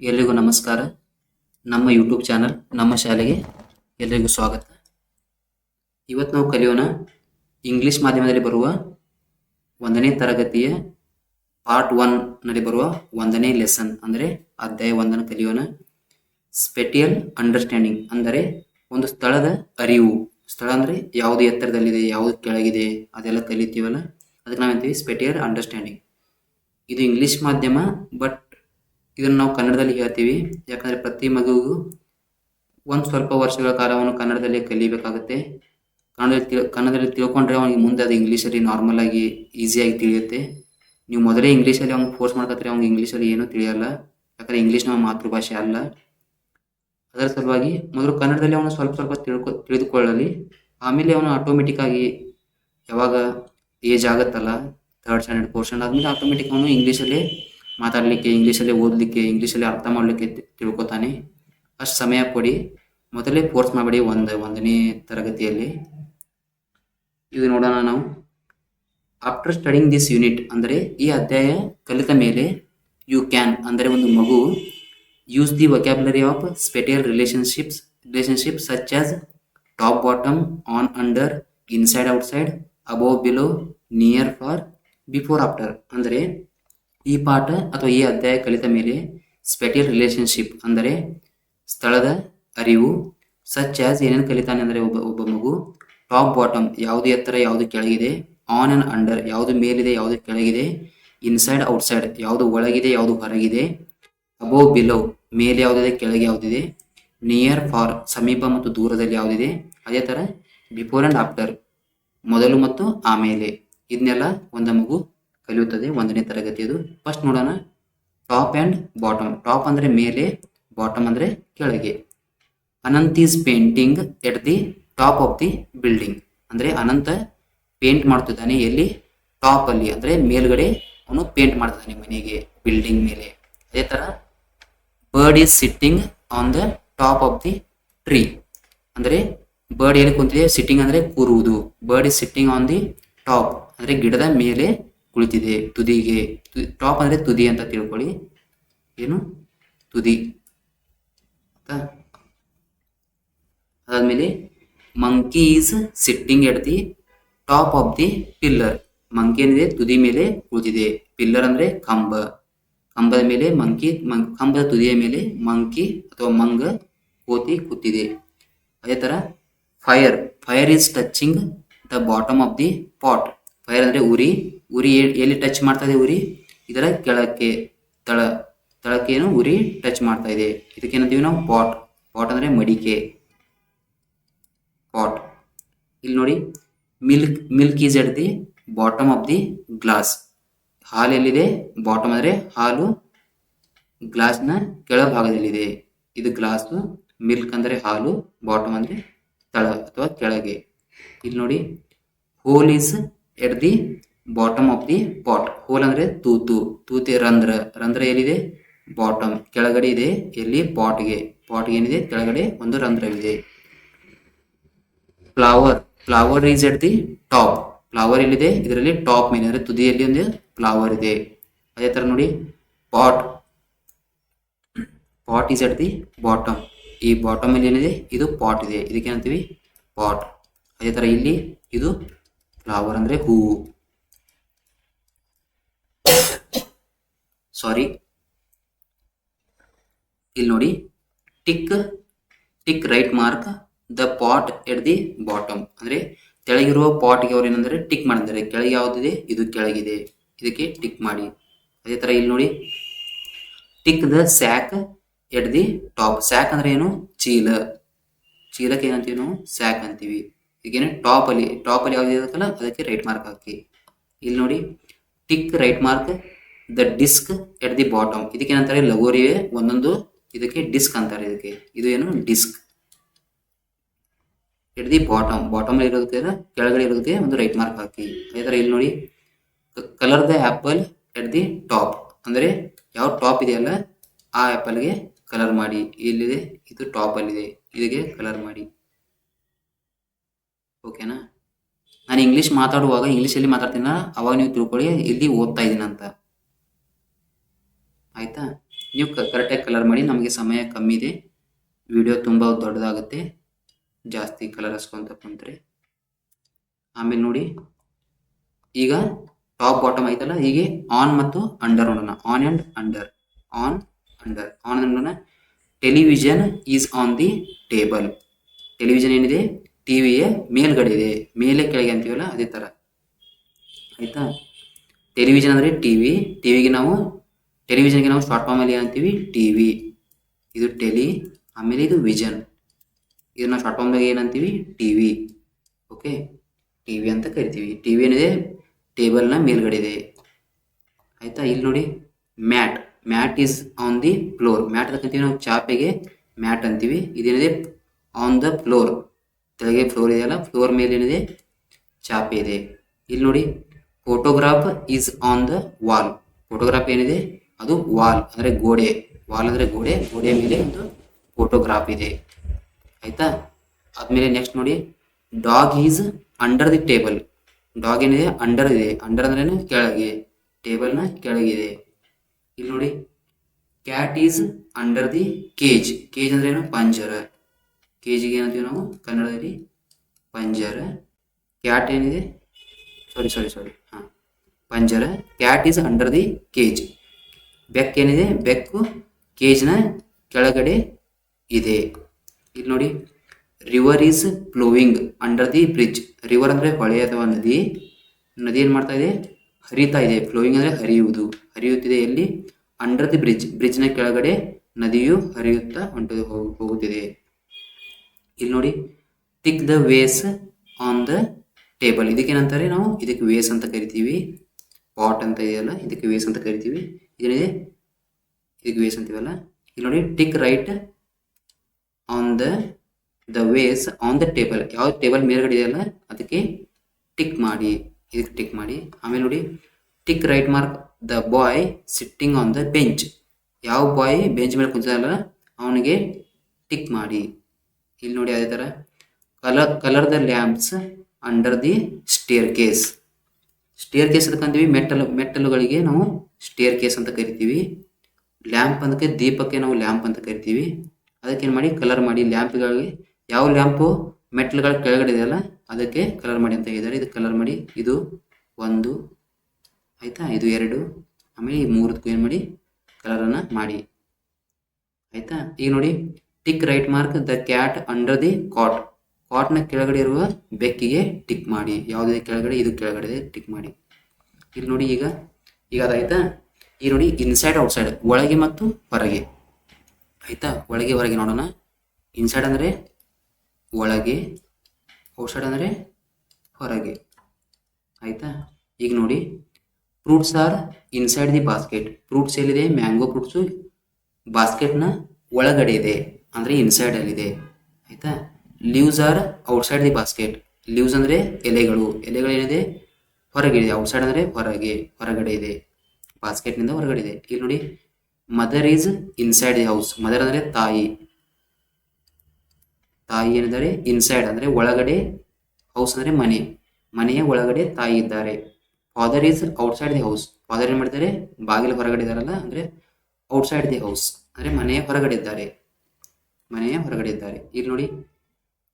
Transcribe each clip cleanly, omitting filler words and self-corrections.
ಎಲ್ರಿಗೂ ನಮಸ್ಕಾರ. ನಮ್ಮ ಯೂಟ್ಯೂಬ್ ಚಾನಲ್ ನಮ್ಮ ಶಾಲೆಗೆ ಎಲ್ರಿಗೂ ಸ್ವಾಗತ. ಇವತ್ತು ನಾವು ಕಲಿಯೋಣ ಇಂಗ್ಲಿಷ್ ಮಾಧ್ಯಮದಲ್ಲಿ ಬರುವ 1ನೇ ತರಗತಿಯ ಪಾರ್ಟ್ 1 ನಲ್ಲಿ ಬರುವ 1ನೇ ಲೆಸನ್ ಅಂದರೆ ಅಧ್ಯಾಯ 1 ಕಲಿಯೋಣ. ಸ್ಪೇಟಿಯಲ್ ಅಂಡರ್ಸ್ಟ್ಯಾಂಡಿಂಗ್ ಅಂದರೆ ಒಂದು ಸ್ಥಳದ ಅರಿವು. ಸ್ಥಳ ಅಂದರೆ ಯಾವುದು ಎತ್ತರದಲ್ಲಿದೆ, ಯಾವುದು ಕೆಳಗಿದೆ ಅದೆಲ್ಲ ಕಲಿತೀವಲ್ಲ, ಅದಕ್ಕೆ ನಾವೇಂತೀವಿ ಸ್ಪೇಟಿಯಲ್ ಅಂಡರ್ಸ್ಟ್ಯಾಂಡಿಂಗ್. ಇದು ಇಂಗ್ಲಿಷ್ ಮಾಧ್ಯಮ, ಬಟ್ ಇದನ್ನು ನಾವು ಕನ್ನಡದಲ್ಲಿ ಹೇಳ್ತೀವಿ. ಯಾಕಂದರೆ ಪ್ರತಿ ಮಗುವಿಗೂ ಒಂದು ಸ್ವಲ್ಪ ವರ್ಷಗಳ ಕಾಲ ಅವನು ಕನ್ನಡದಲ್ಲೇ ಕಲಿಬೇಕಾಗುತ್ತೆ. ಕನ್ನಡದಲ್ಲಿ ತಿಳ್ಕೊಂಡ್ರೆ ಅವನಿಗೆ ಮುಂದೆ ಅದು ಇಂಗ್ಲೀಷಲ್ಲಿ ನಾರ್ಮಲ್ ಆಗಿ ಈಸಿಯಾಗಿ ತಿಳಿಯುತ್ತೆ. ನೀವು ಮೊದಲೇ ಇಂಗ್ಲೀಷಲ್ಲಿ ಅವ್ನಿಗೆ ಫೋರ್ಸ್ ಮಾಡ್ಕೊತಾರೆ, ಅವ್ನಿಗೆ ಇಂಗ್ಲೀಷಲ್ಲಿ ಏನೂ ತಿಳಿಯಲ್ಲ. ಯಾಕಂದರೆ ಇಂಗ್ಲೀಷ್ ನಮ್ಮ ಮಾತೃಭಾಷೆ ಅಲ್ಲ. ಅದರ ಸಲುವಾಗಿ ಮೊದಲು ಕನ್ನಡದಲ್ಲಿ ಅವನು ಸ್ವಲ್ಪ ಸ್ವಲ್ಪ ತಿಳಿದುಕೊಳ್ಳಲಿ. ಆಮೇಲೆ ಅವನು ಆಟೋಮೆಟಿಕ್ ಆಗಿ ಯಾವಾಗ ಏಜ್ ಆಗುತ್ತಲ್ಲ, 3rd ಸ್ಟ್ಯಾಂಡರ್ಡ್ 4th ಸ್ಟ್ಯಾಂಡರ್ಡ್ ಆದಮೇಲೆ ಆಟೋಮೆಟಿಕ್ ಅವನು ಇಂಗ್ಲೀಷಲ್ಲೇ ಮಾತಾಡಲಿಕ್ಕೆ, ಇಂಗ್ಲೀಷಲ್ಲೇ ಓದಲಿಕ್ಕೆ, ಇಂಗ್ಲೀಷಲ್ಲೇ ಅರ್ಥ ಮಾಡಲಿಕ್ಕೆ ತಿಳ್ಕೊತಾನೆ. ಅಷ್ಟು ಸಮಯ ಕೊಡಿ, ಮೊದಲೇ ಫೋರ್ಸ್ ಮಾಡಬೇಡಿ 1ನೇ ತರಗತಿಯಲ್ಲಿ. ಇದು ನೋಡೋಣ ನಾವು. ಆಫ್ಟರ್ ಸ್ಟಡಿಂಗ್ ದಿಸ್ ಯೂನಿಟ್ ಅಂದರೆ ಈ ಅಧ್ಯಾಯ ಕಲಿತ ಮೇಲೆ, ಯು ಕ್ಯಾನ್ ಅಂದರೆ ಒಂದು ಮಗು use the vocabulary of spatial relationship such as top bottom, on under, inside outside, above below, near far, before after. ಅಂದರೆ ಈ ಪಾಠ ಅಥವಾ ಈ ಅಧ್ಯಾಯ ಕಲಿತ ಮೇಲೆ ಸ್ಪೇಟಿಯಲ್ ರಿಲೇಶನ್ಶಿಪ್ ಅಂದರೆ ಸ್ಥಳದ ಅರಿವು, ಸಚ್ ಆಸ್ ಏನೇನು ಕಲಿತಾನೆ ಅಂದರೆ ಒಬ್ಬ ಮಗು, ಟಾಪ್ ಬಾಟಮ್ ಯಾವುದು ಎತ್ತರ ಯಾವುದು ಕೆಳಗಿದೆ, ಆನ್ ಆ್ಯಂಡ್ ಅಂಡರ್ ಯಾವುದು ಮೇಲಿದೆ ಯಾವುದು ಕೆಳಗಿದೆ, ಇನ್ಸೈಡ್ ಔಟ್ಸೈಡ್ ಯಾವುದು ಒಳಗಿದೆ ಯಾವುದು ಹೊರಗಿದೆ, ಅಬೋವ್ ಬಿಲೋ ಮೇಲೆ ಯಾವುದಿದೆ ಕೆಳಗೆ ಯಾವುದಿದೆ, ನಿಯರ್ ಫಾರ್ ಸಮೀಪ ಮತ್ತು ದೂರದಲ್ಲಿ ಯಾವುದಿದೆ, ಅದೇ ಥರ ಬಿಫೋರ್ ಆ್ಯಂಡ್ ಆಫ್ಟರ್ ಮೊದಲು ಮತ್ತು ಆಮೇಲೆ. ಇದನ್ನೆಲ್ಲ ಒಂದು ಮಗು ಕಲಿಯುತ್ತದೆ 1ನೇ ತರಗತಿಯದು. ಫಸ್ಟ್ ನೋಡೋಣ ಟಾಪ್ ಆ್ಯಂಡ್ ಬಾಟಮ್. ಟಾಪ್ ಅಂದರೆ ಮೇಲೆ, ಬಾಟಮ್ ಅಂದರೆ ಕೆಳಗೆ. Anant is painting at the top of the building. ಅಂದರೆ ಅನಂತ ಪೇಂಟ್ ಮಾಡ್ತಿದ್ದಾನೆ ಎಲ್ಲಿ, ಟಾಪ್ ಅಲ್ಲಿ ಅಂದರೆ ಮೇಲ್ಗಡೆ ಅವನು ಪೇಂಟ್ ಮಾಡ್ತಿದ್ದಾನೆ ಮನೆಗೆ, ಬಿಲ್ಡಿಂಗ್ ಮೇಲೆ. ಅದೇ ಥರ bird is sitting on the top of the tree. ಅಂದರೆ ಬರ್ಡ್ ಎಲ್ಲಿ ಕುಂತಿದೆ, ಸಿಟ್ಟಿಂಗ್ ಅಂದರೆ ಕೂರುವುದು. Bird is sitting on the top ಅಂದರೆ ಗಿಡದ ಮೇಲೆ ಕುಳಿತಿದೆ, ತುದಿಗೆ. ಟಾಪ್ ಅಂದರೆ ತುದಿ ಅಂತ ತಿಳ್ಕೊಳ್ಳಿ, ಏನು ತುದಿ. ಅದಾದ್ಮೇಲೆ monkey is sitting at the top of the pillar. Monkey ಏನಿದೆ ತುದಿ ಮೇಲೆ ಕುಳಿತಿದೆ. ಪಿಲ್ಲರ್ ಅಂದರೆ ಕಂಬ, ಕಂಬದ ಮೇಲೆ ಮಂಕಿ, ಕಂಬದ ತುದಿಯ ಮೇಲೆ ಮಂಕಿ ಅಥವಾ ಮಂಗ ಕೋತಿ ಕೂತಿದೆ. ಅದೇ ಥರ fire is touching the bottom of the pot. Fire ಅಂದರೆ ಉರಿ. ಉರಿ ಎಲ್ಲಿ ಟಚ್ ಮಾಡ್ತಾ ಇದೆ, ಉರಿ ಇದರ ಕೆಳಕ್ಕೆ, ತಳಕ್ಕೆ ಏನು ಉರಿ ಟಚ್ ಮಾಡ್ತಾ ಇದೆ. ಇದಕ್ಕೇನಂತೀವಿ ನಾವು ಪಾಟ್. ಪಾಟ್ ಅಂದರೆ ಪಾಟ್. ಇಲ್ಲಿ ನೋಡಿ milk is at the bottom of the glass. ಹಾಲು ಎಲ್ಲಿದೆ, ಬಾಟಮ್ ಅಂದರೆ ಹಾಲು ಗ್ಲಾಸ್ನ ಕೆಳಭಾಗದಲ್ಲಿದೆ. ಇದು ಗ್ಲಾಸು. ಮಿಲ್ಕ್ ಅಂದರೆ ಹಾಲು, ಬಾಟಮ್ ಅಂದರೆ ತಳ ಅಥವಾ ಕೆಳಗೆ. ಇಲ್ಲಿ ನೋಡಿ hole is at the bottom of the pot. Hole ಅಂದರೆ ತೂತಿ, ರಂಧ್ರ ಎಲ್ಲಿದೆ, ಬಾಟಮ್ ಕೆಳಗಡೆ ಇದೆ. ಎಲ್ಲಿ, ಪಾಟ್ಗೆ ಏನಿದೆ ಕೆಳಗಡೆ ಒಂದು ರಂಧ್ರವಿದೆ. Flower is at the top. Flower ಎಲ್ಲಿದೆ, ಇದರಲ್ಲಿ ಟಾಪ್ ಮೇಲೆ ಅಂದರೆ ತುದಿಯಲ್ಲಿ ಒಂದು ಫ್ಲವರ್ ಇದೆ. ಅದೇ ಥರ ನೋಡಿ pot is at the bottom. ಈ ಬಾಟಮ್ ಅಲ್ಲಿ ಏನಿದೆ, ಇದು ಪಾಟ್ ಇದೆ, ಇದಕ್ಕೇನಂತೀವಿ ಪಾಟ್. ಅದೇ ಥರ ಇಲ್ಲಿ ಇದು ಫ್ಲವರ್ ಅಂದರೆ ಹೂವು. ಸಾರಿ, ಇಲ್ಲಿ ನೋಡಿ tick right mark the pot at the bottom. ಅಂದರೆ ಕೆಳಗಿರುವ ಪಾಟ್ಗೆ ಅವ್ರು ಏನಂದರೆ ಟಿಕ್ ಮಾಡಿದ್ದಾರೆ. ಕೆಳಗೆ ಯಾವುದಿದೆ, ಇದು ಕೆಳಗಿದೆ, ಇದಕ್ಕೆ ಟಿಕ್ ಮಾಡಿ. ಅದೇ ಥರ ಇಲ್ಲಿ ನೋಡಿ tick the sack at the top. Sack ಅಂದರೆ ಏನು, ಚೀಲಕ್ಕೆ ಏನಂತೀವಿ ನಾವು, ಸ್ಯಾಕ್ ಅಂತೀವಿ. ಈಗೇನು ಟಾಪ್ ಅಲ್ಲಿ ಯಾವ್ದು ಇರುತ್ತಲ್ಲ ಅದಕ್ಕೆ ರೈಟ್ ಮಾರ್ಕ್ ಹಾಕಿ. ಇಲ್ಲಿ ನೋಡಿ tick right mark the disc at the bottom. ಇದಕ್ಕೆ ಏನಂತಾರೆ, ಲಗೋರಿಯೇ ಒಂದೊಂದು, ಇದಕ್ಕೆ ಡಿಸ್ಕ್ ಅಂತಾರೆ. ಇದಕ್ಕೆ ಇದು ಏನು, ಡಿಸ್ಕ್. ಎಟ್ ದಿ ಬಾಟಮ್ ಇರೋದಕ್ಕೆ ಕೆಳಗಡೆ ಇರೋದಕ್ಕೆ ಒಂದು ರೈಟ್ ಮಾರ್ಕ್ ಹಾಕಿ. ಅದೇ ಥರ ಇಲ್ಲಿ ನೋಡಿ colour the apple at the top. ಅಂದರೆ ಯಾವ ಟಾಪ್ ಇದೆಯಲ್ಲ ಆ ಆ್ಯಪಲ್ಗೆ ಕಲರ್ ಮಾಡಿ. ಇಲ್ಲಿದೆ, ಇದು ಟಾಪಲ್ಲಿದೆ, ಇದಕ್ಕೆ ಕಲರ್ ಮಾಡಿ. ಓಕೆನಾ? ನಾನು ಇಂಗ್ಲೀಷ್ ಮಾತಾಡುವಾಗ ಇಂಗ್ಲೀಷಲ್ಲಿ ಮಾತಾಡ್ತೀನ, ಅವಾಗ ನೀವು ತಿಳ್ಕೊಳ್ಳಿ ಇಲ್ಲಿ ಓದ್ತಾ ಇದ್ದೀನಿ ಅಂತ. ಆಯ್ತಾ? ನೀವು ಕರೆಕ್ಟಾಗಿ ಕಲರ್ ಮಾಡಿ. ನಮಗೆ ಸಮಯ ಕಮ್ಮಿ ಇದೆ, ವಿಡಿಯೋ ತುಂಬ ದೊಡ್ಡದಾಗುತ್ತೆ ಜಾಸ್ತಿ ಕಲರ್ ಹಚ್ಕೊಂತ ಕುಂತ್ರೆ. ಆಮೇಲೆ ನೋಡಿ ಈಗ ಟಾಪ್ ಬಾಟಮ್ ಐತಲ್ಲ, ಹೀಗೆ ಆನ್ ಮತ್ತು ಅಂಡರ್ ನೋಡೋಣ. On and under, on under, on ನೋಡೋಣ. Television is on the table. Television ಏನಿದೆ ಟಿವಿಯ ಮೇಲ್ಗಡೆ ಇದೆ, ಮೇಲೆ ಕೆಳಗೆ ಅಂತೀವಲ್ಲ ಅದೇ ಥರ ಆಯಿತಾ. ಟೆಲಿವಿಷನ್ ಅಂದರೆ ಟಿವಿ, ಟೆಲಿವಿಷನ್ಗೆ ನಾವು ಶಾರ್ಟ್ ಫಾರ್ಮಲ್ಲಿ ಏನಂತೀವಿ ಟಿವಿ. ಇದು ಟೆಲಿ, ಆಮೇಲೆ ಇದು ವಿಷನ್, ಇದನ್ನ ಶಾರ್ಟ್ ಫಾರ್ಮ್ದಾಗ ಏನಂತೀವಿ ಟಿವಿ. ಓಕೆ, ಟಿವಿ ಅಂತ ಕರಿತೀವಿ. ಟಿವಿ ಏನಿದೆ ಟೇಬಲ್ನ ಮೇಲ್ಗಡೆ ಇದೆ ಆಯಿತಾ. ಇಲ್ಲಿ ನೋಡಿ mat, mat is on the floor. Mat ಅಂತಂತೀವಿ ನಾವು ಚಾಪೆಗೆ ಮ್ಯಾಟ್ ಅಂತೀವಿ. ಇದೇನಿದೆ ಆನ್ ದ ಫ್ಲೋರ್, ಕೆಳಗೆ ಫ್ಲೋರ್ ಇದೆಯಲ್ಲ, ಫ್ಲೋರ್ ಮೇಲೆ ಏನಿದೆ ಚಾಪೆ ಇದೆ. ಇಲ್ಲಿ ನೋಡಿ photograph is on the wall. Photograph ಏನಿದೆ ಅದು ವಾಲ್ ಅಂದರೆ ಗೋಡೆ, ವಾಲ್ ಅಂದರೆ ಗೋಡೆ, ಗೋಡೆಯ ಮೇಲೆ ಒಂದು ಫೋಟೋಗ್ರಾಫ್ ಇದೆ ಆಯಿತಾ. ಆದಮೇಲೆ ನೆಕ್ಸ್ಟ್ ನೋಡಿ dog is under the table. Dog ಏನಿದೆ ಅಂಡರ್ ಇದೆ, ಅಂಡರ್ ಅಂದ್ರೇನು ಕೆಳಗೆ, ಟೇಬಲ್ನ ಕೆಳಗಿದೆ. ಇಲ್ಲಿ ನೋಡಿ cat is under the cage. Cage ಅಂದ್ರೆ ಏನು ಪಂಜರ. ಕೇಜಿಗೆ ಏನಂತೀವಿ ನಾವು ಕನ್ನಡದಲ್ಲಿ ಪಂಜರ. ಕ್ಯಾಟ್ ಏನಿದೆ ಸಾರಿ ಹಾಂ ಪಂಜರ. Cat is under the cage. ಬೆಕ್ಕೇನಿದೆ ಬೆಕ್ಕು ಕೇಜ್ನ ಕೆಳಗಡೆ ಇದೆ. ಇಲ್ಲಿ ನೋಡಿ river is flowing under the bridge. River ಅಂದರೆ ಹೊಳೆ ಅಥವಾ ನದಿ. ನದಿ ಏನು ಮಾಡ್ತಾ ಇದೆ ಹರಿತಾ ಇದೆ. ಫ್ಲೋವಿಂಗ್ ಅಂದರೆ ಹರಿಯುವುದು, ಹರಿಯುತ್ತಿದೆ. ಎಲ್ಲಿ ಅಂಡರ್ ದಿ ಬ್ರಿಡ್ಜ್, ಬ್ರಿಡ್ಜ್ನ ಕೆಳಗಡೆ ನದಿಯು ಹರಿಯುತ್ತಾ ಹೋಗುತ್ತಿದೆ. ಇಲ್ಲಿ ನೋಡಿ tick the vase on the table. ಇದಕ್ಕೇನಂತಾರೆ ನಾವು, ಇದಕ್ಕೆ ವೇಸ್ ಅಂತ ಕರಿತೀವಿ. ಪಾಟ್ ಅಂತ ಇದೆಯಲ್ಲ ಇದಕ್ಕೆ ವೇಸ್ ಅಂತ ಕರಿತೀವಿ. ಇದೇನಿದೆ ಇದಕ್ಕೆ ವೇಸ್ ಅಂತೀವಲ್ಲ. ಇಲ್ಲಿ ನೋಡಿ tick right on the vase on the table. ಯಾವ ಟೇಬಲ್ ಮೇಲ್ಗಡೆ ಇದೆಯಲ್ಲ ಅದಕ್ಕೆ ಟಿಕ್ ಮಾಡಿ, ಇದಕ್ಕೆ ಟಿಕ್ ಮಾಡಿ. ಆಮೇಲೆ ನೋಡಿ tick right mark the boy sitting on the bench. ಯಾವ ಬಾಯ್ ಬೆಂಚ್ ಮೇಲೆ ಕುಂತಿದಲ್ಲ ಅವನಿಗೆ ಟಿಕ್ ಮಾಡಿ. ಇಲ್ಲಿ ನೋಡಿ ಅದೇ ಥರ colour the lamps under the staircase. Staircase ಅದಕ್ಕಂತೀವಿ ಮೆಟ್ಟಲುಗಳಿಗೆ ನಾವು ಸ್ಟೇರ್ ಕೇಸ್ ಅಂತ ಕರಿತೀವಿ. ಲ್ಯಾಂಪ್ ಅದಕ್ಕೆ ದೀಪಕ್ಕೆ ನಾವು ಲ್ಯಾಂಪ್ ಅಂತ ಕರಿತೀವಿ. ಅದಕ್ಕೇನು ಮಾಡಿ ಕಲರ್ ಮಾಡಿ. ಲ್ಯಾಂಪ್ಗಳಿಗೆ ಯಾವ ಲ್ಯಾಂಪು ಮೆಟ್ಟಲುಗಳ ಕೆಳಗಡೆ ಇದೆಯಲ್ಲ ಅದಕ್ಕೆ ಕಲರ್ ಮಾಡಿ ಅಂತ ಹೇಳಿದ್ದಾರೆ. ಇದಕ್ಕೆ ಕಲರ್ ಮಾಡಿ. ಇದು 1 ಆಯಿತಾ, ಇದು 2, ಆಮೇಲೆ ಈ 3ಕ್ಕೂ ಏನು ಮಾಡಿ ಕಲರನ್ನು ಮಾಡಿ ಆಯಿತಾ. ಈಗ ನೋಡಿ tick right mark the cat under the cot. ಕಾಟ್ನ ಕೆಳಗಡೆ ಇರುವ ಬೆಕ್ಕಿಗೆ ಟಿಕ್ ಮಾಡಿ. ಯಾವುದೇ ಕೆಳಗಡೆ ಇದು ಕೆಳಗಡೆ ಟಿಕ್ ಮಾಡಿ. ಇಲ್ಲಿ ನೋಡಿ ಈಗ ಅದಾಯ್ತಾ. ಈಗ ನೋಡಿ ಇನ್ಸೈಡ್ ಔಟ್ಸೈಡ್, ಒಳಗೆ ಮತ್ತು ಹೊರಗೆ ಆಯಿತಾ. ಒಳಗೆ ಹೊರಗೆ ನೋಡೋಣ. ಇನ್ಸೈಡ್ ಅಂದರೆ ಒಳಗೆ, ಔಟ್ಸೈಡ್ ಅಂದರೆ ಹೊರಗೆ ಆಯಿತಾ. ಈಗ ನೋಡಿ fruits are inside the basket. Fruits ಎಲ್ಲಿದೆ ಮ್ಯಾಂಗೋ ಫ್ರೂಟ್ಸು ಬಾಸ್ಕೆಟ್ನ ಒಳಗಡೆ ಇದೆ ಅಂದರೆ ಇನ್ಸೈಡಲ್ಲಿದೆ ಆಯಿತಾ. Leaves are outside the basket. Leaves ಅಂದರೆ ಎಲೆಗಳೇನಿದೆ ಹೊರಗಿದೆ. ಔಟ್ಸೈಡ್ ಅಂದರೆ ಹೊರಗಡೆ ಇದೆ, ಬಾಸ್ಕೆಟ್ನಿಂದ ಹೊರಗಡೆ ಇದೆ. ಇಲ್ಲಿ ನೋಡಿ mother is inside the house. Mother ಅಂದರೆ ತಾಯಿ ಏನಿದ್ದಾರೆ ಇನ್ಸೈಡ್ ಅಂದರೆ ಒಳಗಡೆ, ಹೌಸ್ ಅಂದರೆ ಮನೆಯ ಒಳಗಡೆ ತಾಯಿ ಇದ್ದಾರೆ. Father is outside the house. Father ಏನು ಮಾಡ್ತಾರೆ ಬಾಗಿಲು ಹೊರಗಡೆ ಇದ್ದಾರಲ್ಲ ಅಂದರೆ ಔಟ್ಸೈಡ್ ದಿ ಹೌಸ್ ಅಂದರೆ ಮನೆಯ ಹೊರಗಡೆ ಇದ್ದಾರೆ. ಇಲ್ಲಿ ನೋಡಿ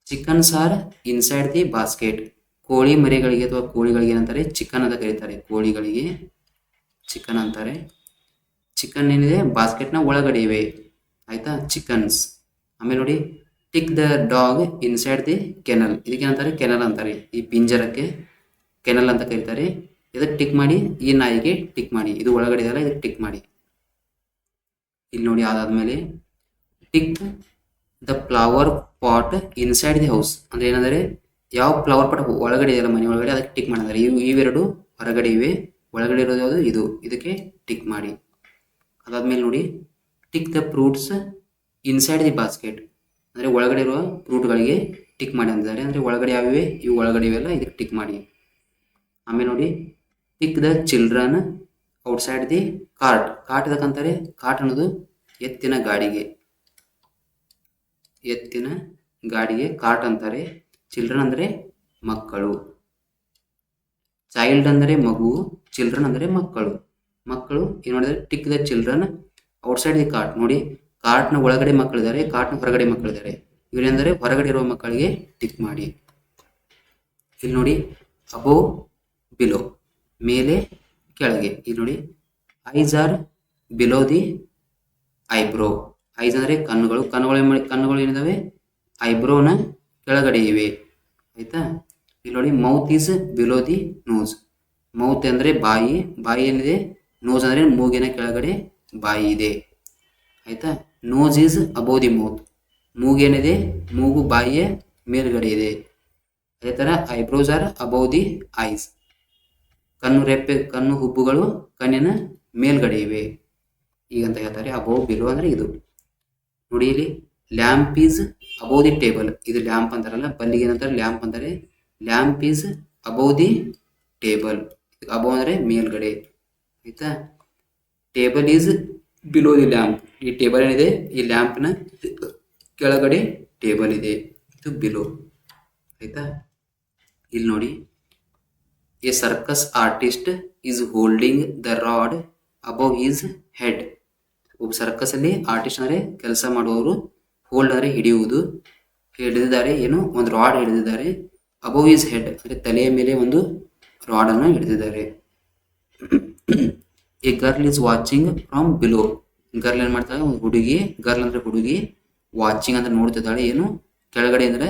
chickens are inside the basket. ಕೋಳಿ ಮರಿಗಳಿಗೆ ಅಥವಾ ಕೋಳಿಗಳಿಗೆ ಏನಂತಾರೆ ಚಿಕನ್ ಅಂತ ಕರೀತಾರೆ. ಕೋಳಿಗಳಿಗೆ ಚಿಕನ್ ಅಂತಾರೆ. ಚಿಕನ್ ಏನಿದೆ ಬಾಸ್ಕೆಟ್ನ ಒಳಗಡೆ ಇವೆ ಆಯಿತಾ, ಚಿಕನ್ಸ್. ಆಮೇಲೆ ನೋಡಿ tick the dog inside the kennel. ಇದಕ್ಕೇನಂತಾರೆ ಕೆನಲ್ ಅಂತಾರೆ. ಈ ಪಿಂಜರಕ್ಕೆ ಕೆನಲ್ ಅಂತ ಕರೀತಾರೆ. ಇದಕ್ಕೆ ಟಿಕ್ ಮಾಡಿ. ಈ ನಾಯಿಗೆ ಟಿಕ್ ಮಾಡಿ. ಇದು ಒಳಗಡೆ ಇದೆಯಲ್ಲ ಇದಕ್ಕೆ ಟಿಕ್ ಮಾಡಿ. ಇಲ್ಲಿ ನೋಡಿ ಅದಾದ್ಮೇಲೆ tick the flower pot inside the house. ಅಂದರೆ ಏನಂದರೆ ಯಾವ ಫ್ಲವರ್ ಪಾಟ್ ಒಳಗಡೆ ಇದೆಯಲ್ಲ ಮನೆ ಒಳಗಡೆ ಅದಕ್ಕೆ ಟಿಕ್ ಮಾಡಿದ್ದಾರೆ. ಇವೆರಡು ಹೊರಗಡೆ ಇವೆ, ಒಳಗಡೆ ಇರೋದು ಯಾವುದು ಇದು, ಇದಕ್ಕೆ ಟಿಕ್ ಮಾಡಿ. ಅದಾದ್ಮೇಲೆ ನೋಡಿ tick the fruits inside the basket. ಅಂದರೆ ಒಳಗಡೆ ಇರುವ ಫ್ರೂಟ್ಗಳಿಗೆ ಟಿಕ್ ಮಾಡಿ ಅಂದಿದ್ದಾರೆ. ಅಂದರೆ ಒಳಗಡೆ ಯಾವಿವೆ ಇವು ಒಳಗಡೆ ಇವೆಲ್ಲ ಇದಕ್ಕೆ ಟಿಕ್ ಮಾಡಿ. ಆಮೇಲೆ ನೋಡಿ tick the children outside the cart. Cart ಇದಕ್ಕಂತಾರೆ ಕಾರ್ಟ್ ಅನ್ನೋದು ಎತ್ತಿನ ಗಾಡಿಗೆ ಕಾರ್ಟ್ ಅಂತಾರೆ. ಚಿಲ್ಡ್ರನ್ ಅಂದರೆ ಮಕ್ಕಳು. ಚೈಲ್ಡ್ ಅಂದರೆ ಮಗು, ಚಿಲ್ಡ್ರನ್ ಅಂದರೆ ಮಕ್ಕಳು. ಏನು ಮಾಡಿದರೆ tick the children outside the cart. ನೋಡಿ, ಕಾರ್ಟ್ನ ಒಳಗಡೆ ಮಕ್ಕಳಿದ್ದಾರೆ, ಕಾರ್ಟ್ನ ಹೊರಗಡೆ ಮಕ್ಕಳಿದ್ದಾರೆ. ಇವರೆಂದರೆ ಹೊರಗಡೆ ಇರುವ ಮಕ್ಕಳಿಗೆ ಟಿಕ್ ಮಾಡಿ. ಇಲ್ಲಿ ನೋಡಿ, ಅಬೋವ್ ಬಿಲೋ, ಮೇಲೆ ಕೆಳಗೆ. ಇಲ್ಲಿ ನೋಡಿ, eyes are below the eyebrow. Eyes ಅಂದರೆ ಕಣ್ಣುಗಳು ಏನಿದಾವೆ ಐಬ್ರೋನ ಕೆಳಗಡೆ ಇವೆ. ಆಯ್ತಾ. ಇಲ್ಲಿ ನೋಡಿ, mouth is below the nose. Mouth ಅಂದರೆ ಬಾಯಿ, ಬಾಯಿ ಏನಿದೆ, ನೋಸ್ ಅಂದರೆ ಮೂಗಿನ ಕೆಳಗಡೆ ಬಾಯಿ ಇದೆ. ಆಯ್ತಾ. Nose is above the mouth. ಮೂಗೇನಿದೆ, ಮೂಗು ಬಾಯಿಯ ಮೇಲ್ಗಡೆ ಇದೆ. ಅದೇ ಥರ eyebrows are above the eyes. ಕಣ್ಣು ಹುಬ್ಬುಗಳು ಕಣ್ಣಿನ ಮೇಲ್ಗಡೆ ಇವೆ ಈಗಂತ ಹೇಳ್ತಾರೆ. ಅಬೋವ್ ಬಿಲೋ ಅಂದರೆ ಇದು. ನೋಡಿ, ಇಲ್ಲಿ lamp is above the table. ಇದು ಲ್ಯಾಂಪ್ ಅಂತಾರಲ್ಲ, ಬಲ್ಲಿಗೆ ಏನಂತಾರೆ ಲ್ಯಾಂಪ್ ಅಂತಾರೆ. Lamp is above the table. Above ಅಂದರೆ ಮೇಲ್ಗಡೆ. ಆಯ್ತಾ. Table is below the lamp. ಈ ಟೇಬಲ್ ಏನಿದೆ, ಈ ಲ್ಯಾಂಪ್ನ ಕೆಳಗಡೆ ಟೇಬಲ್ ಇದೆ, ಇದು ಬಿಲೋ. ಆಯ್ತಾ. ಇಲ್ಲಿ ನೋಡಿ, A circus artist is holding the rod above is head. ಒಬ್ಬ ಸರ್ಕಸ್ ಅಲ್ಲಿ ಆರ್ಟಿಸ್ಟ್ ಅಂದರೆ ಕೆಲಸ ಮಾಡುವವರು, ಹೋಲ್ಡ್ ಅಂದರೆ ಹಿಡಿಯುವುದು, ಹಿಡಿದಿದ್ದಾರೆ, ಏನು ಒಂದು ರಾಡ್ ಹಿಡಿದಿದ್ದಾರೆ. ಅಬೋವ್ ಈಸ್ ಹೆಡ್ ಅಂದರೆ ತಲೆಯ ಮೇಲೆ ಒಂದು ರಾಡನ್ನು ಹಿಡಿದಿದ್ದಾರೆ. A girl is watching from below. Girl ಏನು ಮಾಡ್ತಾಳೆ, ಒಂದು ಹುಡುಗಿ. ಗರ್ಲ್ ಅಂದರೆ ಹುಡುಗಿ, ವಾಚಿಂಗ್ ಅಂತ ನೋಡ್ತಿದ್ದಾಳೆ, ಏನು ಕೆಳಗಡೆ ಅಂದರೆ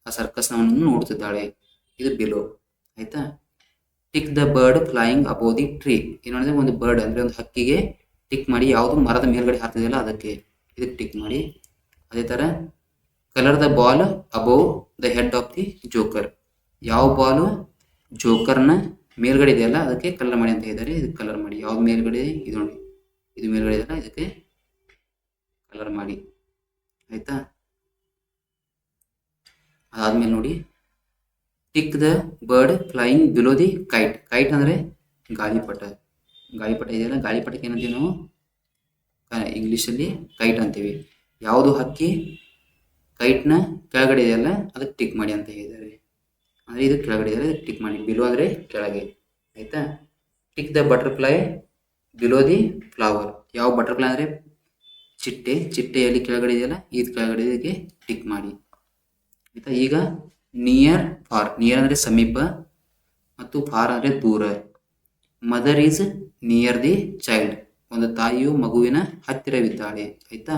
ಆ ಸರ್ಕಸ್ನವನ್ನು ನೋಡ್ತಿದ್ದಾಳೆ, ಇದು ಬಿಲೋ. ಆಯ್ತಾ. Tick the bird flying above the tree. ಏನಂದರೆ ಒಂದು ಬರ್ಡ್ ಅಂದರೆ ಒಂದು ಹಕ್ಕಿಗೆ ಟಿಕ್ ಮಾಡಿ, ಯಾವುದು ಮರದ ಮೇಲ್ಗಡೆ ಹಾಕ್ತಿದೆಯಲ್ಲ ಅದಕ್ಕೆ, ಇದಕ್ಕೆ ಟಿಕ್ ಮಾಡಿ. ಅದೇ ಥರ colour the ball above the head of the joker. ಯಾವ ಬಾಲು ಜೋಕರ್ನ ಮೇಲ್ಗಡೆ ಇದೆಯಲ್ಲ ಅದಕ್ಕೆ ಕಲರ್ ಮಾಡಿ ಅಂತ ಇದ್ದಾರೆ, ಇದಕ್ಕೆ ಕಲರ್ ಮಾಡಿ. ಯಾವ್ದು ಮೇಲ್ಗಡೆ, ಇದು ನೋಡಿ, ಇದು ಮೇಲ್ಗಡೆ ಇದೆಯಲ್ಲ ಇದಕ್ಕೆ ಕಲರ್ ಮಾಡಿ. ಆಯ್ತಾ. ಅದಾದ್ಮೇಲೆ ನೋಡಿ, tick the bird flying below the kite. Kite ಅಂದರೆ ಗಾಳಿಪಟ. ಗಾಳಿಪಟ ಇದೆಯಲ್ಲ, ಗಾಳಿಪಟಕ್ಕೆ ಏನಂತೀವಿ ನಾವು ಇಂಗ್ಲೀಷಲ್ಲಿ ಕೈಟ್ ಅಂತೀವಿ. ಯಾವುದು ಹಕ್ಕಿ ಕೈಟ್ನ ಕೆಳಗಡೆ ಇದೆಯಲ್ಲ ಅದಕ್ಕೆ ಟಿಕ್ ಮಾಡಿ ಅಂತ ಹೇಳಿದ್ದಾರೆ. ಅಂದರೆ ಇದು ಕೆಳಗಡೆ ಇದೆಯಲ್ಲ ಇದಕ್ಕೆ ಟಿಕ್ ಮಾಡಿ. ಬಿಲೋ ಅಂದರೆ ಕೆಳಗೆ. ಆಯಿತಾ. Tick the butterfly below the flower. ಯಾವ ಬಟರ್ಫ್ಲೈ ಅಂದರೆ ಚಿಟ್ಟೆ. ಚಿಟ್ಟೆಯಲ್ಲಿ ಕೆಳಗಡೆ ಇದೆಯಲ್ಲ ಇದು ಕೆಳಗಡೆ ಇದಕ್ಕೆ ಟಿಕ್ ಮಾಡಿ. ಆಯಿತಾ. ಈಗ ನಿಯರ್ ಫಾರ್. ನಿಯರ್ ಅಂದರೆ ಸಮೀಪ ಮತ್ತು ಫಾರ್ ಅಂದರೆ ದೂರ. Mother is near the child. ಒಂದು ತಾಯಿಯು ಮಗುವಿನ ಹತ್ತಿರವಿದ್ದಾಳೆ. ಆಯ್ತಾ.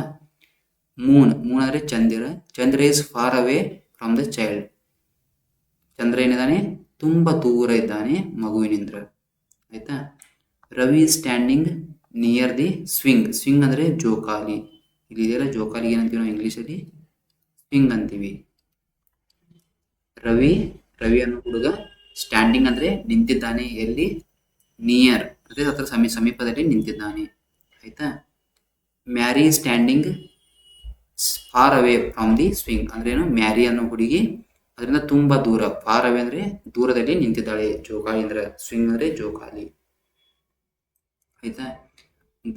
ಮೂನ್. ಮೂನ್ ಅಂದರೆ ಚಂದ್ರ. Chandra is far away from the child. ಚಂದ್ರ ಏನಿದ್ದಾನೆ, ತುಂಬ ದೂರ ಇದ್ದಾನೆ ಮಗುವಿನಿಂದ. ಆಯ್ತಾ. Ravi is standing near the swing. Swing ಅಂದರೆ ಜೋಕಾಲಿ. ಇಲ್ಲಿ ಇದೆಯಲ್ಲ ಜೋಕಾಲಿಗೆ ಏನಂತೀವಿ ನಾವು ಇಂಗ್ಲೀಷಲ್ಲಿ ಸ್ವಿಂಗ್ ಅಂತೀವಿ. ರವಿ ಅನ್ನೋ ಹುಡುಗ ಸ್ಟ್ಯಾಂಡಿಂಗ್ ಅಂದರೆ ನಿಂತಿದ್ದಾನೆ. ಎಲ್ಲಿ, ನಿಯರ್ ಅಂದರೆ ಅದರ ಸಮೀಪದಲ್ಲಿ ನಿಂತಿದ್ದಾನೆ. ಆಯ್ತಾ. Mary standing far away from the swing ಅಂದ್ರೆ ಏನು, ಮ್ಯಾರಿ ಅನ್ನೋ ಹುಡುಗಿ ಅದರಿಂದ ತುಂಬ ದೂರ. ಫಾರ್ ಅವೇ ಅಂದರೆ ದೂರದಲ್ಲಿ ನಿಂತಿದ್ದಾಳೆ. ಜೋಕಾಲಿ ಅಂದ್ರೆ ಸ್ವಿಂಗ್ ಅಂದರೆ ಜೋಕಾಲಿ. ಆಯ್ತಾ.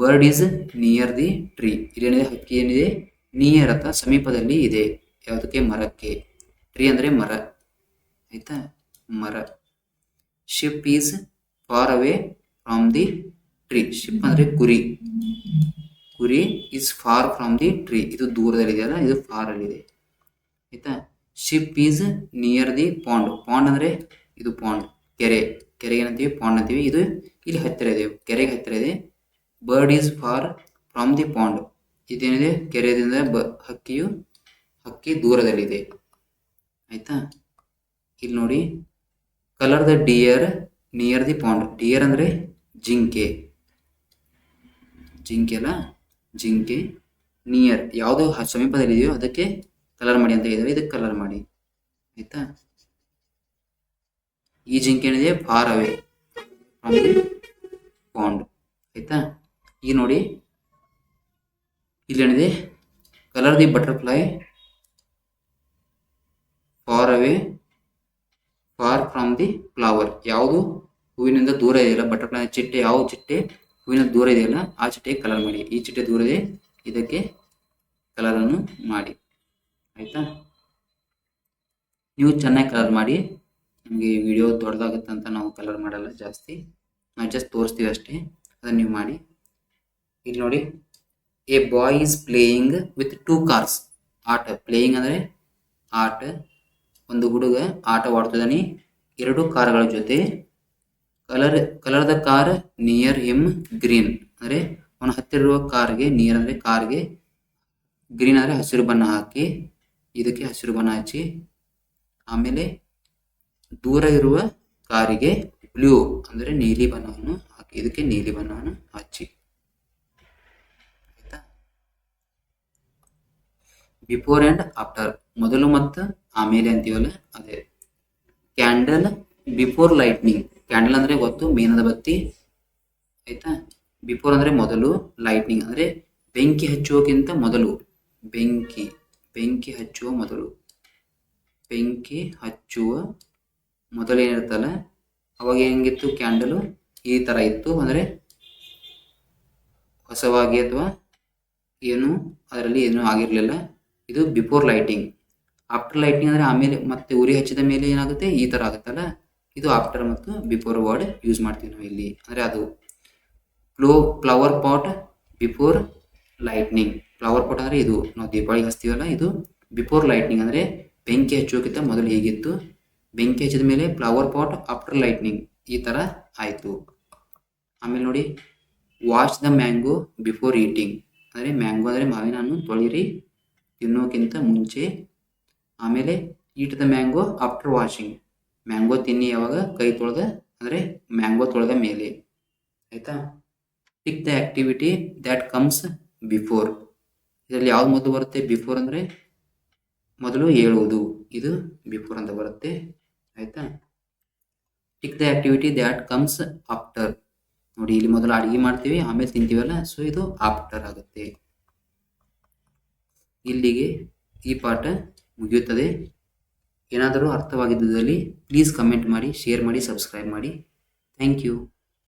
Bird is near the tree. ಇಲ್ಲೇನಿದೆ, ಹಕ್ಕಿ ಏನಿದೆ ನಿಯರ್ ಅಂತ ಸಮೀಪದಲ್ಲಿ ಇದೆ. ಯಾವುದಕ್ಕೆ, ಮರಕ್ಕೆ. ಟ್ರೀ ಅಂದರೆ ಮರ. ಆಯ್ತಾ, ಮರ. Ship is far away from the tree. Ship ಅಂದರೆ ಕುರಿ. ಕುರಿ is far from the tree. ಇದು ದೂರದಲ್ಲಿದೆಯಲ್ಲ ಇದು ಫಾರ್ ಅಲ್ಲಿದೆ. ಆಯ್ತಾ. Ship is near the pond. Pond ಅಂದರೆ ಇದು ಪಾಂಡ್, ಕೆರೆ. ಕೆರೆಗೆ ಏನಂತೀವಿ, ಪಾಂಡ್ ಅಂತೀವಿ. ಇದು ಇಲ್ಲಿ ಹತ್ತಿರ ಇದೆ, ಕೆರೆಗೆ ಹತ್ತಿರ ಇದೆ. Bird is far from the pond. ಇದೇನಿದೆ, ಕೆರೆಯಿಂದ ಹಕ್ಕಿ ದೂರದಲ್ಲಿದೆ. ಆಯ್ತಾ. ಇಲ್ಲಿ ನೋಡಿ, colour the deer near the pond. Deer ಅಂದರೆ ಜಿಂಕೆ. ಜಿಂಕೆ ಅಲ್ಲ, ಜಿಂಕೆ. ನಿಯರ್ ಯಾವುದು ಸಮೀಪದಲ್ಲಿದೆಯೋ ಅದಕ್ಕೆ ಕಲರ್ ಮಾಡಿ ಅಂತ ಹೇಳಿದರೆ ಇದಕ್ಕೆ ಕಲರ್ ಮಾಡಿ. ಆಯ್ತಾ. ಈ ಜಿಂಕೆ ಏನಿದೆ far away from the pond. ಆಯ್ತಾ. ಈಗ ನೋಡಿ, ಇಲ್ಲೇನಿದೆ, colour the butterfly far away far from the flower. ಯಾವುದು ಹೂವಿನಿಂದ ದೂರ ಇದೆಯಲ್ಲ, ಬಟರ್ಫ್ಲೈ ಚಿಟ್ಟೆ, ಯಾವ ಚಿಟ್ಟೆ ಹೂವಿನ ದೂರ ಇದೆಯಲ್ಲ ಆ ಚಿಟ್ಟೆಗೆ ಕಲರ್ ಮಾಡಿ. ಈ ಚಿಟ್ಟೆ ದೂರ ಇದೆ, ಇದಕ್ಕೆ ಕಲರನ್ನು ಮಾಡಿ. ಆಯಿತಾ. ನೀವು ಚೆನ್ನಾಗಿ ಕಲರ್ ಮಾಡಿ. ನಮಗೆ ಈ ವಿಡಿಯೋ ದೊಡ್ಡದಾಗುತ್ತೆ ಅಂತ ನಾವು ಕಲರ್ ಮಾಡಲ್ಲ ಜಾಸ್ತಿ, ನಾವು ಜಸ್ಟ್ ತೋರಿಸ್ತೀವಿ ಅಷ್ಟೇ. ಅದನ್ನು ನೀವು ಮಾಡಿ. ಇಲ್ಲಿ ನೋಡಿ, a boy is playing with 2 cars. ಆಟ, ಪ್ಲೇಯಿಂಗ್ ಅಂದರೆ ಆಟ. ಒಂದು ಹುಡುಗ ಆಟವಾಡ್ತಿದ್ದಾನೆ 2 ಕಾರುಗಳ ಜೊತೆ. Colour the car near him green, ಅಂದರೆ ಅವನ ಹತ್ತಿರುವ ಕಾರ್ಗೆ, ನಿಯರ್ ಅಂದರೆ ಕಾರ್ಗೆ, ಗ್ರೀನ್ ಅಂದರೆ ಹಸಿರು ಬಣ್ಣ ಹಾಕಿ, ಇದಕ್ಕೆ ಹಸಿರು ಬಣ್ಣ ಹಚ್ಚಿ. ಆಮೇಲೆ ದೂರ ಇರುವ ಕಾರಿಗೆ ಬ್ಲೂ ಅಂದರೆ ನೀಲಿ ಬಣ್ಣವನ್ನು ಹಾಕಿ, ಇದಕ್ಕೆ ನೀಲಿ ಬಣ್ಣವನ್ನು ಹಚ್ಚಿ. ಆಯ್ತಾ? ಬಿಫೋರ್ ಆ್ಯಂಡ್ ಆಫ್ಟರ್, ಮೊದಲು ಮತ್ತು ಆಮೇಲೆ ಅಂತೀವಲ್ಲ ಅದೇ. ಕ್ಯಾಂಡಲ್ ಬಿಫೋರ್ ಲೈಟ್ನಿಂಗ್, ಕ್ಯಾಂಡಲ್ ಅಂದರೆ ಗೊತ್ತು, ಮೇಣದ ಬತ್ತಿ. ಆಯ್ತಾ? ಬಿಫೋರ್ ಅಂದರೆ ಮೊದಲು, ಲೈಟ್ನಿಂಗ್ ಅಂದರೆ ಬೆಂಕಿ ಹಚ್ಚುವಕ್ಕಿಂತ ಮೊದಲು. ಬೆಂಕಿ ಹಚ್ಚುವ ಮೊದಲು. ಬೆಂಕಿ ಹಚ್ಚುವ ಮೊದಲು ಏನಿರ್ತಲ್ಲ, ಅವಾಗ ಹೆಂಗಿತ್ತು ಕ್ಯಾಂಡಲು, ಈ ಥರ ಇತ್ತು. ಅಂದರೆ ಹೊಸವಾಗಿ ಅಥವಾ ಏನು ಅದರಲ್ಲಿ ಏನೂ ಆಗಿರಲಿಲ್ಲ. ಇದು ಬಿಫೋರ್ ಲೈಟಿಂಗ್. ಆಫ್ಟರ್ ಲೈಟಿಂಗ್ ಅಂದರೆ ಆಮೇಲೆ ಮತ್ತೆ ಉರಿ ಹಚ್ಚಿದ ಮೇಲೆ ಏನಾಗುತ್ತೆ, ಈ ಥರ ಆಗುತ್ತಲ್ಲ, ಇದು ಆಫ್ಟರ್ ಮತ್ತು ಬಿಫೋರ್ ವರ್ಡ್ ಯೂಸ್ ಮಾಡ್ತೀವಿ ನಾವು ಇಲ್ಲಿ. ಅಂದರೆ ಅದು flower pot before lightning. Flower pot ಅಂದರೆ ಇದು ನಾವು ದೀಪಾವಳಿಗೆ ಹಚ್ತೀವಲ್ಲ, ಇದು ಬಿಫೋರ್ ಲೈಟ್ನಿಂಗ್ ಅಂದರೆ ಬೆಂಕಿ ಹಚ್ಚೋಕ್ಕಿಂತ ಮೊದಲು ಹೇಗಿತ್ತು, ಬೆಂಕಿ ಹಚ್ಚಿದ ಮೇಲೆ ಫ್ಲವರ್ ಪಾಟ್ ಆಫ್ಟರ್ ಲೈಟ್ನಿಂಗ್, ಈ ಥರ ಆಯಿತು. ಆಮೇಲೆ ನೋಡಿ, wash the mango before eating, ಅಂದರೆ ಮ್ಯಾಂಗೋ ಅಂದರೆ ಮಾವಿನ ಹಣ್ಣು ತೊಳಿರಿ ತಿನ್ನೋಕ್ಕಿಂತ ಮುಂಚೆ. ಆಮೇಲೆ eat the mango after washing, mango ತಿನ್ನಿ ಯಾವಾಗ, ಕೈ ತೊಳೆದ, ಅಂದರೆ ಮ್ಯಾಂಗೋ ತೊಳೆದ ಮೇಲೆ. ಆಯಿತಾ? Tick the activity that comes before, ಇದರಲ್ಲಿ ಯಾವ್ದು ಮೊದಲು ಬರುತ್ತೆ, ಬಿಫೋರ್ ಅಂದರೆ ಮೊದಲು ಹೇಳುವುದು, ಇದು ಬಿಫೋರ್ ಅಂತ ಬರುತ್ತೆ. ಆಯಿತಾ? Tick the activity that comes after, ನೋಡಿ ಇಲ್ಲಿ ಮೊದಲು ಅಡುಗೆ ಮಾಡ್ತೀವಿ ಆಮೇಲೆ ತಿಂತೀವಲ್ಲ, ಸೊ ಇದು ಆಫ್ಟರ್ ಆಗುತ್ತೆ. ಇಲ್ಲಿಗೆ ಈ ಪಾಠ ಮುಗಿಯುತ್ತದೆ. ಏನಾದರೂ ಅರ್ಥವಾಗಿದ್ದಲ್ಲಿ ಪ್ಲೀಸ್ ಕಮೆಂಟ್ ಮಾಡಿ, ಶೇರ್ ಮಾಡಿ, ಸಬ್ಸ್ಕ್ರೈಬ್ ಮಾಡಿ. Thank you.